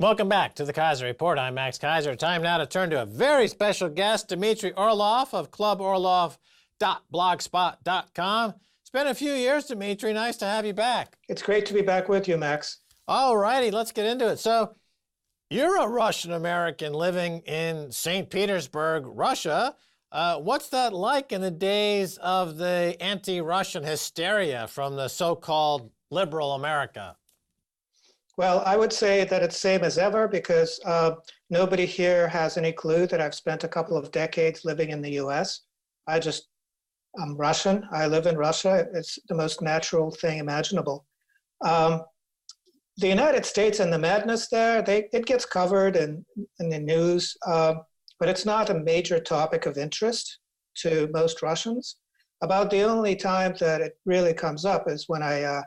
Welcome back to the Keiser Report. I'm Max Keiser. Time now to turn to a very special guest, Dmitry Orlov of cluborlov.blogspot.com. It's been a few years, Dmitry. Nice to have you back. It's great to be back with you, Max. All righty, let's get into it. So, you're a Russian-American living in St. Petersburg, Russia. What's that like in the days of the anti-Russian hysteria from the so-called liberal America? Well, I would say that it's same as ever because nobody here has any clue that I've spent a couple of decades living in the U.S. I'm Russian. I live in Russia. It's the most natural thing imaginable. The United States and the madness there, it gets covered in the news, but it's not a major topic of interest to most Russians. About the only time that it really comes up is when I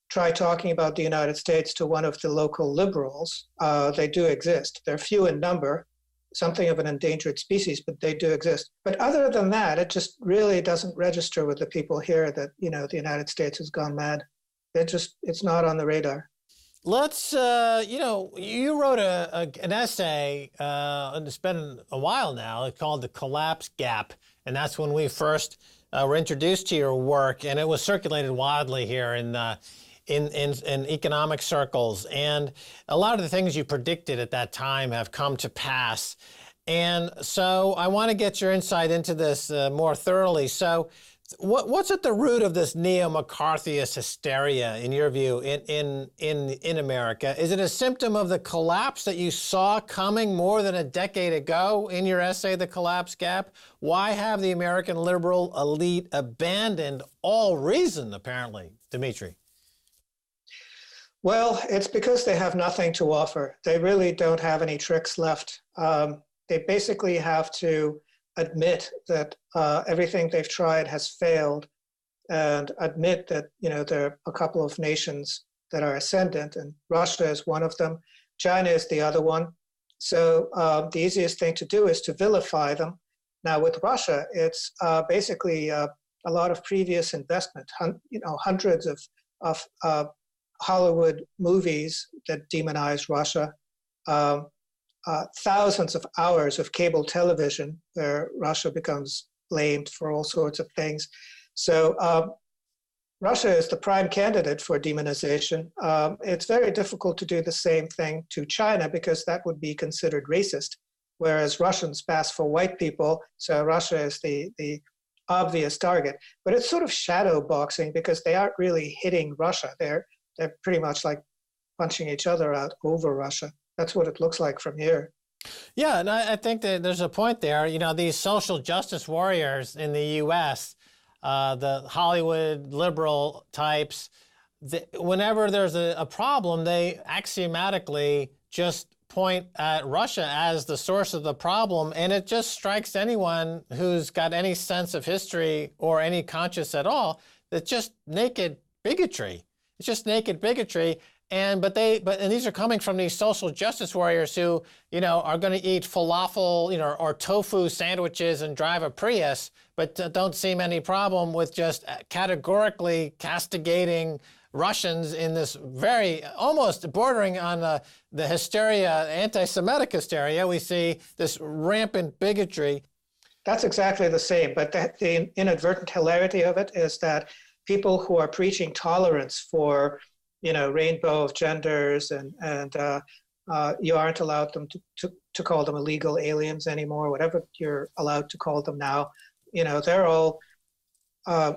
try talking about the United States to one of the local liberals. They do exist. They're few in number, something of an endangered species, but they do exist. But other than that, it just really doesn't register with the people here that, the United States has gone mad. It's not on the radar. Let's, you wrote an essay, and it's been a while now, it's called The Collapse Gap, and that's when we first were introduced to your work, and it was circulated widely here in economic circles. And a lot of the things you predicted at that time have come to pass. And so I want to get your insight into this more thoroughly. So what's at the root of this neo-McCarthyist hysteria, in your view, in America? Is it a symptom of the collapse that you saw coming more than a decade ago in your essay, The Collapse Gap? Why have the American liberal elite abandoned all reason, apparently, Dmitry? Well, it's because they have nothing to offer. They really don't have any tricks left. They basically have to admit that everything they've tried has failed, and admit that there are a couple of nations that are ascendant, and Russia is one of them. China is the other one. So the easiest thing to do is to vilify them. Now with Russia, it's basically a lot of previous investment. Hundreds of Hollywood movies that demonize Russia. Thousands of hours of cable television where Russia becomes blamed for all sorts of things. So Russia is the prime candidate for demonization. It's very difficult to do the same thing to China because that would be considered racist, whereas Russians pass for white people, so Russia is the obvious target. But it's sort of shadow boxing because they aren't really hitting Russia. They're pretty much like punching each other out over Russia. That's what it looks like from here. Yeah, and I think that there's a point there. These social justice warriors in the U.S., the Hollywood liberal types, whenever there's a problem, they axiomatically just point at Russia as the source of the problem, and it just strikes anyone who's got any sense of history or any conscience at all that just naked bigotry. It's just naked bigotry. And these are coming from these social justice warriors who, are going to eat falafel, or tofu sandwiches and drive a Prius, but don't seem any problem with just categorically castigating Russians in this very, almost bordering on the hysteria, anti-Semitic hysteria. We see this rampant bigotry. That's exactly the same, but the inadvertent hilarity of it is that people who are preaching tolerance for rainbow of genders and you aren't allowed them to call them illegal aliens anymore, whatever you're allowed to call them now. They're all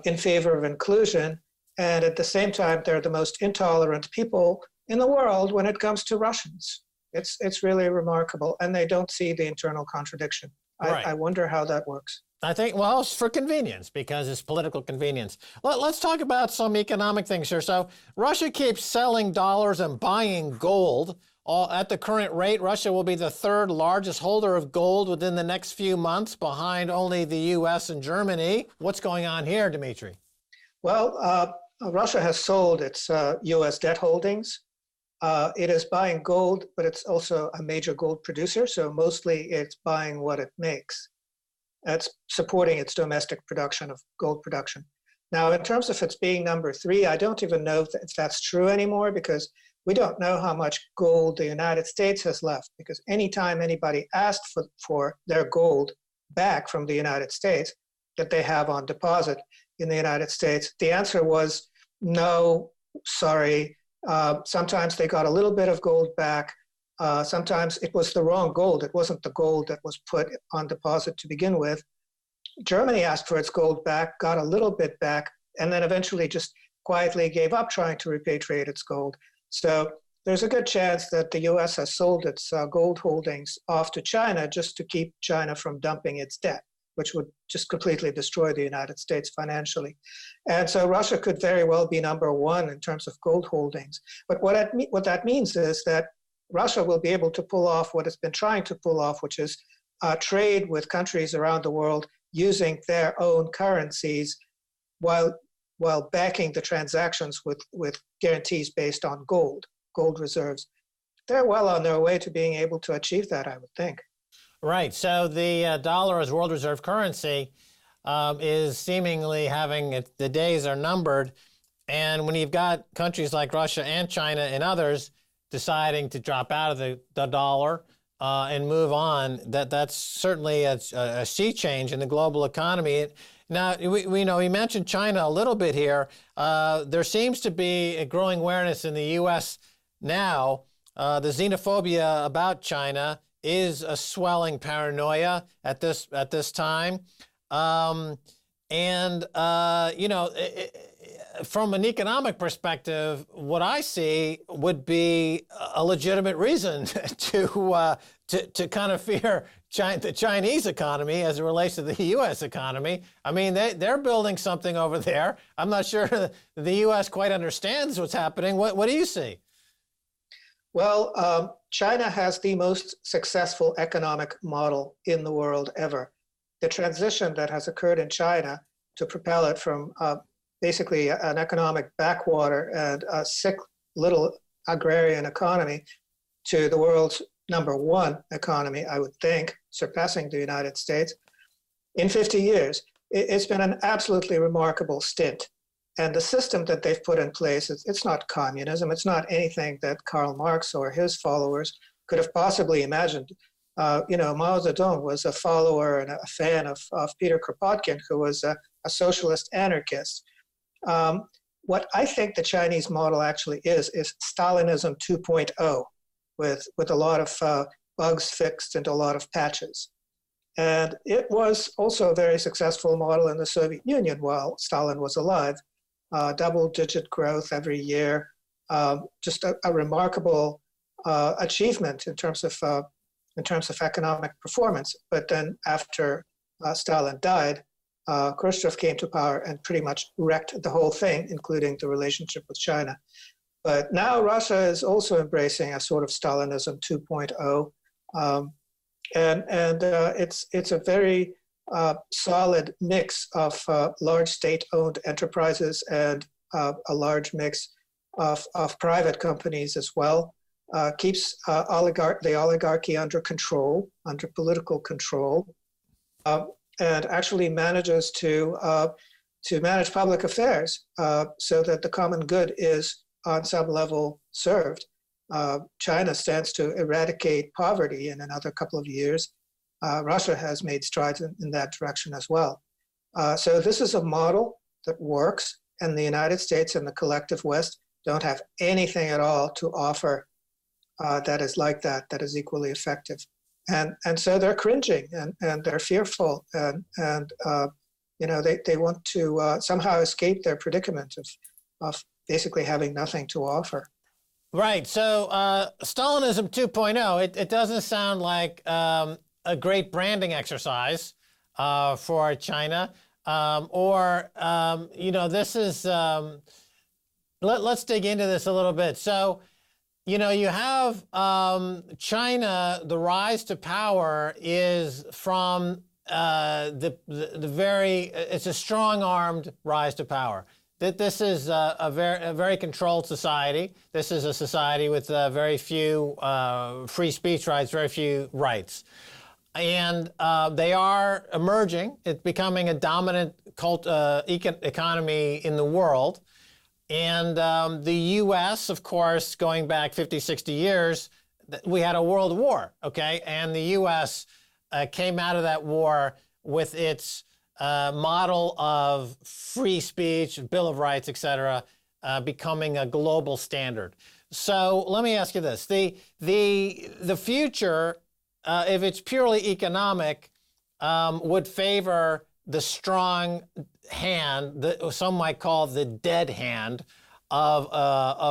in favor of inclusion. And at the same time, they're the most intolerant people in the world when it comes to Russians. It's really remarkable. And they don't see the internal contradiction. Right. I wonder how that works. I think, well, it's for convenience because it's political convenience. Let's talk about some economic things here. So Russia keeps selling dollars and buying gold. At the current rate, Russia will be the third largest holder of gold within the next few months, behind only the U.S. and Germany. What's going on here, Dmitry? Well, Russia has sold its U.S. debt holdings. It is buying gold, but it's also a major gold producer. So mostly it's buying what it makes. That's supporting its domestic production of gold production. Now, in terms of its being number 3, I don't even know if that's true anymore because we don't know how much gold the United States has left, because anytime anybody asked for their gold back from the United States that they have on deposit in the United States, the answer was no, sorry. Sometimes they got a little bit of gold back. Sometimes it was the wrong gold. It wasn't the gold that was put on deposit to begin with. Germany asked for its gold back, got a little bit back, and then eventually just quietly gave up trying to repatriate its gold. So there's a good chance that the US has sold its gold holdings off to China just to keep China from dumping its debt, which would just completely destroy the United States financially. And so Russia could very well be number one in terms of gold holdings. But what that means is that Russia will be able to pull off what it's been trying to pull off, which is trade with countries around the world using their own currencies while backing the transactions with guarantees based on gold reserves. They're well on their way to being able to achieve that, I would think. Right. So the dollar as world reserve currency is seemingly the days are numbered. And when you've got countries like Russia and China and others deciding to drop out of the dollar and move on, that's certainly a sea change in the global economy. Now, we know you mentioned China a little bit here. There seems to be a growing awareness in the U.S. now. The xenophobia about China is a swelling paranoia at this time. From an economic perspective, what I see would be a legitimate reason to kind of fear the Chinese economy as it relates to the U.S. economy. I mean, they're building something over there. I'm not sure the U.S. quite understands what's happening. What do you see? Well, China has the most successful economic model in the world ever. The transition that has occurred in China to propel it from basically an economic backwater and a sick little agrarian economy to the world's number one economy, I would think, surpassing the United States, in 50 years. It's been an absolutely remarkable stint. And the system that they've put in place, it's not communism. It's not anything that Karl Marx or his followers could have possibly imagined. Mao Zedong was a follower and a fan of Peter Kropotkin, who was a socialist anarchist. What I think the Chinese model actually is Stalinism 2.0, with a lot of bugs fixed and a lot of patches. And it was also a very successful model in the Soviet Union while Stalin was alive. Double-digit growth every year, just a remarkable achievement in terms of economic performance. But then after Stalin died, Khrushchev came to power and pretty much wrecked the whole thing, including the relationship with China. But now Russia is also embracing a sort of Stalinism 2.0, and it's a very solid mix of large state-owned enterprises and a large mix of private companies as well. Keeps the oligarchy under control, under political control, and actually manages to manage public affairs so that the common good is on some level served. China stands to eradicate poverty in another couple of years. Russia has made strides in that direction as well. So this is a model that works, and the United States and the collective West don't have anything at all to offer that is like that is equally effective. And so they're cringing and they're fearful and they want to somehow escape their predicament of basically having nothing to offer. Right. So Stalinism 2.0, it doesn't sound like a great branding exercise for China. This is, let's dig into this a little bit. So, you have China, the rise to power is from it's a strong-armed rise to power. This is a very controlled society. This is a society with very few free speech rights, very few rights. And they are emerging. It's becoming a dominant economy in the world. And the U.S., of course, going back 50, 60 years, we had a world war, okay? And the U.S. Came out of that war with its model of free speech, Bill of Rights, et cetera, becoming a global standard. So let me ask you this. The future, if it's purely economic, would favor the strong hand, that some might call the dead hand of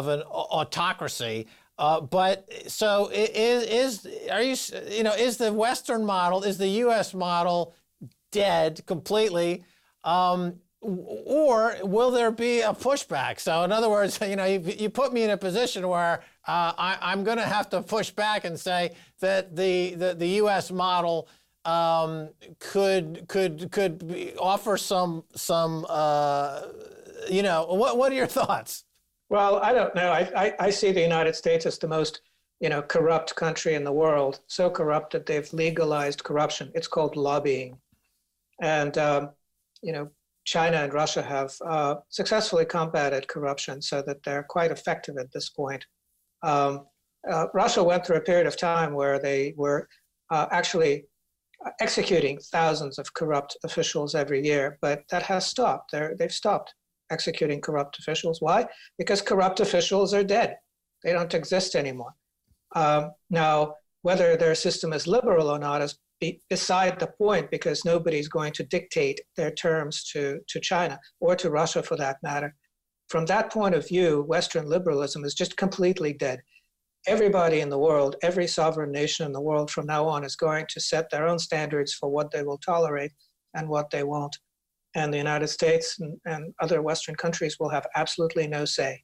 an autocracy. But so is the Western model, is the U.S. model dead completely, or will there be a pushback? So in other words, you put me in a position where I'm going to have to push back and say that the U.S. model could offer some what are your thoughts? Well, I don't know. I see the United States as the most, corrupt country in the world, so corrupt that they've legalized corruption. It's called lobbying. And, China and Russia have successfully combated corruption so that they're quite effective at this point. Russia went through a period of time where they were actually executing thousands of corrupt officials every year, but that has stopped. They've stopped executing corrupt officials. Why? Because corrupt officials are dead. They don't exist anymore. Now, whether their system is liberal or not is beside the point, because nobody's going to dictate their terms to China or to Russia for that matter. From that point of view, Western liberalism is just completely dead. Everybody in the world, every sovereign nation in the world from now on is going to set their own standards for what they will tolerate and what they won't. And the United States and other Western countries will have absolutely no say.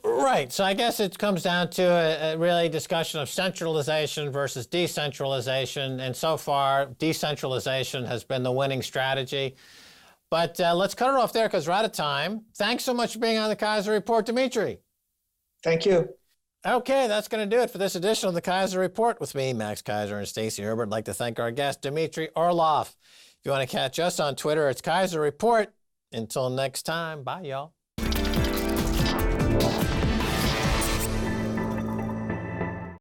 Right. So I guess it comes down to a really discussion of centralization versus decentralization. And so far, decentralization has been the winning strategy. But let's cut it off there because we're out of time. Thanks so much for being on the Keiser Report, Dmitry. Thank you. Okay, that's going to do it for this edition of the Keiser Report with me, Max Keiser, and Stacey Herbert. I'd like to thank our guest, Dmitry Orlov. If you want to catch us on Twitter, it's Keiser Report. Until next time, bye, y'all.